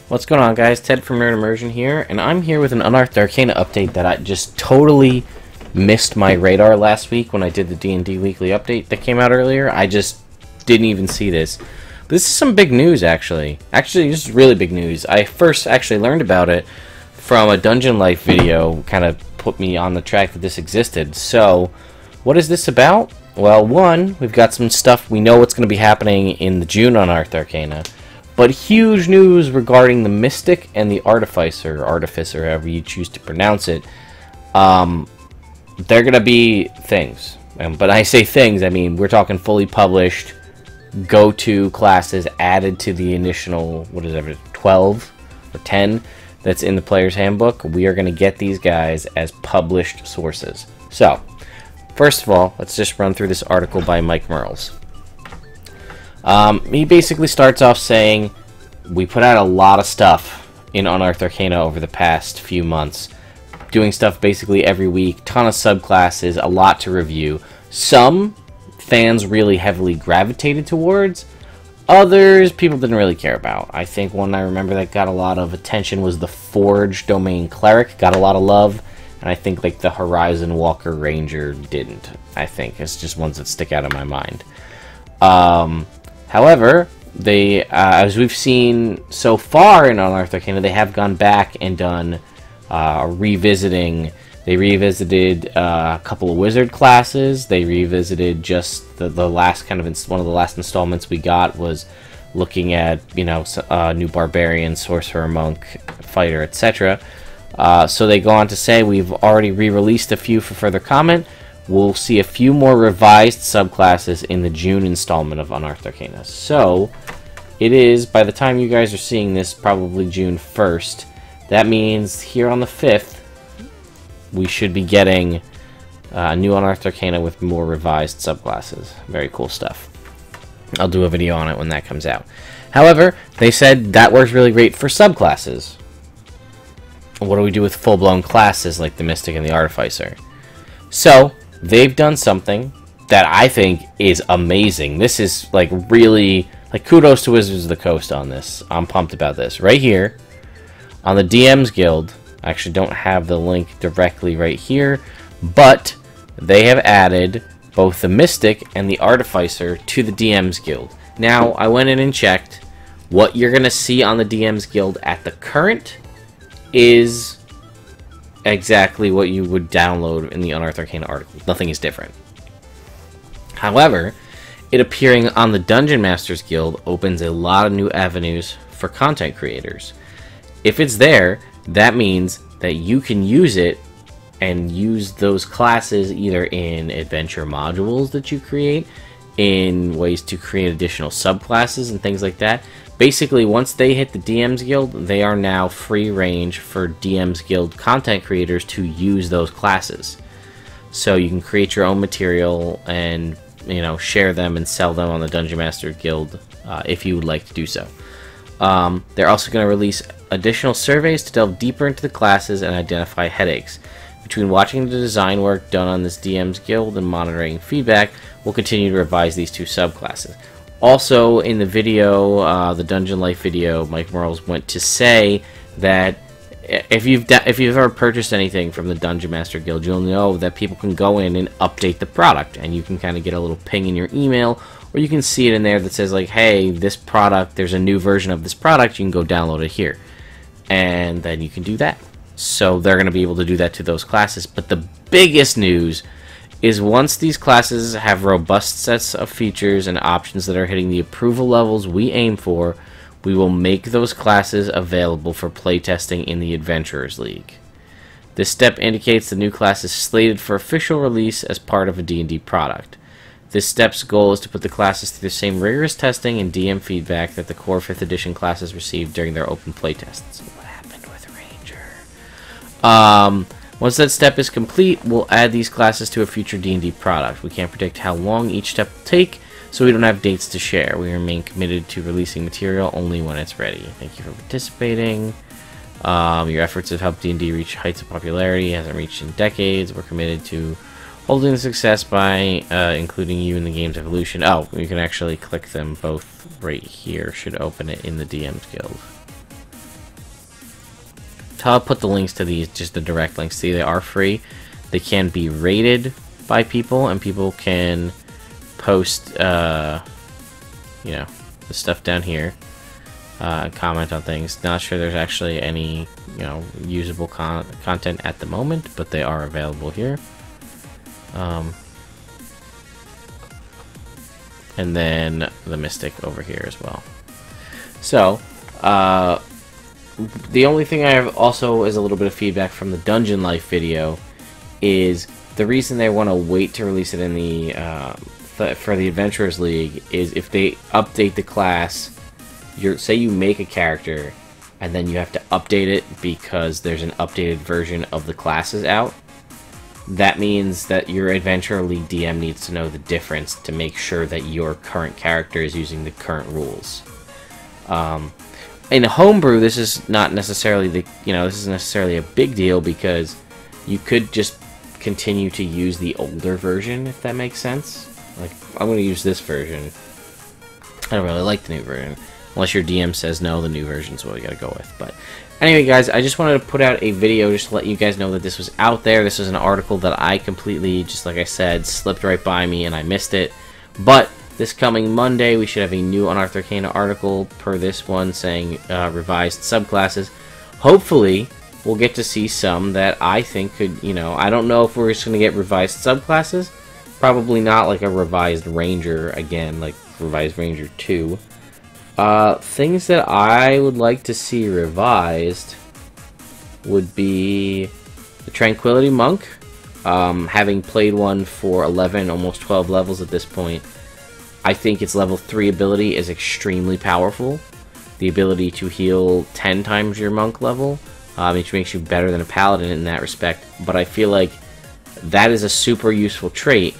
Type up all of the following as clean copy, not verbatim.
What's going on, guys? Ted from Immersion here, and I'm here with an Unearthed Arcana update that I just totally missed my radar last week when I did the D&D weekly update that came out earlier. I just didn't even see this. But this is some big news, actually. Actually, this is really big news. I first actually learned about it from a Dungeon Life video, kind of put me on the track that this existed. So, what is this about? Well, one, we've got some stuff. We know what's going to be happening in the June Unearthed Arcana. But huge news regarding the Mystic and the Artificer, however you choose to pronounce it. They're going to be things. But I say things, I mean, we're talking fully published, go-to classes added to the initial, 12 or 10 that's in the player's handbook. We are going to get these guys as published sources. So, first of all, let's just run through this article by Mike Merles. He basically starts off saying, we put out a lot of stuff in Unearthed Arcana over the past few months. Doing stuff basically every week, ton of subclasses, a lot to review. Some fans really heavily gravitated towards, others people didn't really care about. I think one I remember that got a lot of attention was the Forge Domain Cleric, got a lot of love, and I think like the Horizon Walker Ranger didn't. I think it's just ones that stick out in my mind. However, they, as we've seen so far in Unearthed Arcana, they have gone back and done revisiting. They revisited a couple of wizard classes. They revisited just the last kind of one of the last installments we got was looking at, you know, new barbarian, sorcerer, monk, fighter, etc. So they go on to say we've already re-released a few for further comment. We'll see a few more revised subclasses in the June installment of Unearthed Arcana. So, it is, by the time you guys are seeing this, probably June 1st. That means here on the 5th, we should be getting a new Unearthed Arcana with more revised subclasses. Very cool stuff. I'll do a video on it when that comes out. However, they said that works really great for subclasses. What do we do with full-blown classes like the Mystic and the Artificer? So, they've done something that I think is amazing. This is like really, like, kudos to Wizards of the Coast on this. I'm pumped about this. Right here on the DM's Guild, I actually don't have the link directly right here, but they have added both the Mystic and the Artificer to the DM's Guild. Now, I went in and checked. What you're going to see on the DM's Guild at the current is exactly what you would download in the Unearthed Arcana article. Nothing is different. However, it appearing on the Dungeon Masters Guild opens a lot of new avenues for content creators. If it's there, that means that you can use it and use those classes either in adventure modules that you create, in ways to create additional subclasses and things like that. Basically, once they hit the DM's Guild, they are now free range for DM's Guild content creators to use those classes. So you can create your own material and, you know, share them and sell them on the Dungeon Master Guild if you would like to do so. They're also going to release additional surveys to delve deeper into the classes and identify headaches. Between watching the design work done on this DM's Guild and monitoring feedback, we'll continue to revise these two subclasses. Also, in the video, the Dungeon Life video, Mike Merles went to say that if you've ever purchased anything from the Dungeon Master Guild, you'll know that people can go in and update the product, and you can kind of get a little ping in your email, or you can see it in there that says like, hey, this product, there's a new version of this product, you can go download it here. And then you can do that. So they're going to be able to do that to those classes. But the biggest news is once these classes have robust sets of features and options that are hitting the approval levels we aim for, we will make those classes available for playtesting in the Adventurers League. This step indicates the new class is slated for official release as part of a D&D product. This step's goal is to put the classes through the same rigorous testing and DM feedback that the core 5th edition classes received during their open playtests. What happened with Ranger? Once that step is complete, we'll add these classes to a future D&D product. We can't predict how long each step will take, so we don't have dates to share. We remain committed to releasing material only when it's ready. Thank you for participating. Your efforts have helped D&D reach heights of popularity it hasn't reached in decades. We're committed to holding the success by including you in the game's evolution. Oh, you can actually click them both right here. Should open it in the DM's Guild. I'll put the links to these, just the direct links. See, they are free. They can be rated by people, and people can post, you know, the stuff down here, comment on things. Not sure there's actually any, you know, usable content at the moment, but they are available here. And then the Mystic over here as well. So, the only thing I have also is a little bit of feedback from the Dungeon Life video is the reason they want to wait to release it in the for the Adventurers League is if they update the class, say you make a character and then you have to update it because there's an updated version of the classes out. That means that your Adventurer League DM needs to know the difference to make sure that your current character is using the current rules. In homebrew, this is not necessarily this isn't necessarily a big deal because you could just continue to use the older version, if that makes sense. Like, I'm going to use this version. I don't really like the new version, unless your DM says no, the new version's what we got to go with. But anyway, guys, I just wanted to put out a video just to let you guys know that this was out there. This was an article that I completely, just like I said, slipped right by me and I missed it. But this coming Monday, we should have a new Unearthed Arcana article per this one saying revised subclasses. Hopefully, we'll get to see some that I think could, you know, I don't know if we're just going to get revised subclasses. Probably not like a revised Ranger again, like revised Ranger 2. Things that I would like to see revised would be the Tranquility Monk. Having played one for 11, almost 12 levels at this point, I think its level 3 ability is extremely powerful. The ability to heal 10 times your monk level, which makes you better than a paladin in that respect. But I feel like that is a super useful trait,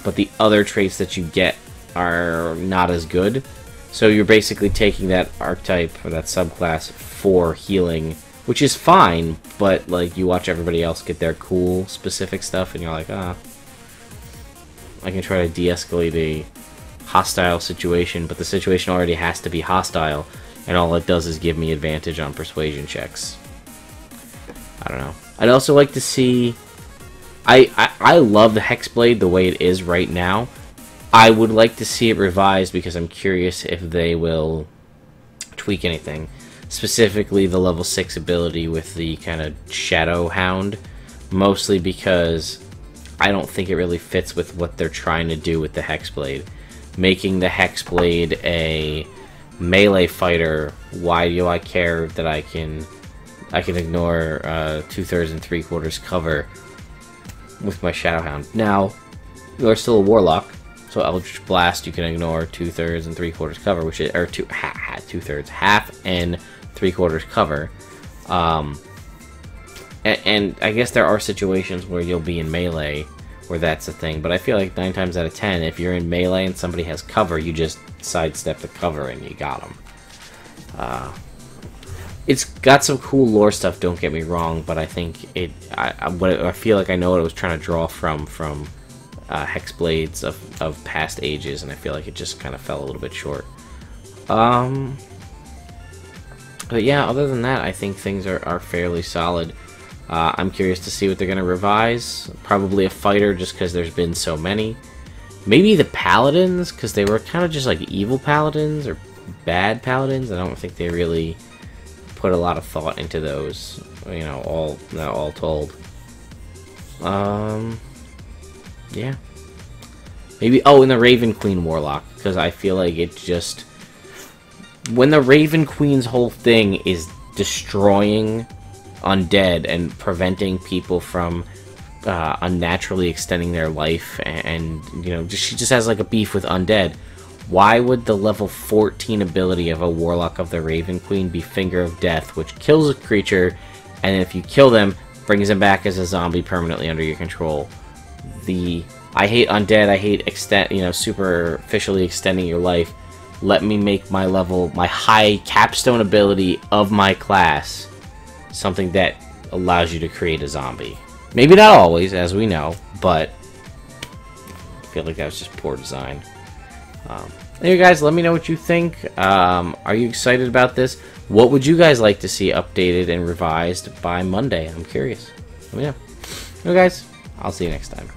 but the other traits that you get are not as good. So you're basically taking that archetype, or that subclass, for healing, which is fine, but like you watch everybody else get their cool specific stuff and you're like, I can try to de-escalate a hostile situation, but the situation already has to be hostile, and all it does is give me advantage on persuasion checks. I don't know. I'd also like to see... I love the Hexblade the way it is right now. I would like to see it revised because I'm curious if they will tweak anything. Specifically the level 6 ability with the kind of Shadow Hound. Mostly because I don't think it really fits with what they're trying to do with the Hexblade. Making the Hexblade a melee fighter, why do I care that I can ignore 2/3 and 3/4 cover with my Shadowhound? Now, you're still a Warlock, so Eldritch Blast you can ignore 2/3 and 3/4 cover, which is, or 2/3, half and 3/4 cover. And I guess there are situations where you'll be in melee where that's a thing, but I feel like 9 times out of 10, if you're in melee and somebody has cover, you just sidestep the cover and you got them. It's got some cool lore stuff, don't get me wrong, but I think I feel like I know what it was trying to draw from Hexblades of past ages, and I feel like it just kind of fell a little bit short. But yeah, other than that, I think things are fairly solid. I'm curious to see what they're going to revise. Probably a fighter, just because there's been so many. Maybe the paladins, because they were kind of just like evil paladins, or bad paladins. I don't think they really put a lot of thought into those, you know, all told. Yeah. Maybe, and the Raven Queen Warlock, because I feel like it just... When the Raven Queen's whole thing is destroying undead and preventing people from unnaturally extending their life, and you know, she just has like a beef with undead, why would the level 14 ability of a Warlock of the Raven Queen be Finger of Death, which kills a creature, and if you kill them, brings them back as a zombie permanently under your control? I hate undead, I hate superficially extending your life. Let me make my high capstone ability of my class something that allows you to create a zombie. Maybe not always, as we know, but I feel like that was just poor design. Anyway, guys, let me know what you think. Are you excited about this? What would you guys like to see updated and revised by Monday? I'm curious. Let me know. Well, guys, I'll see you next time.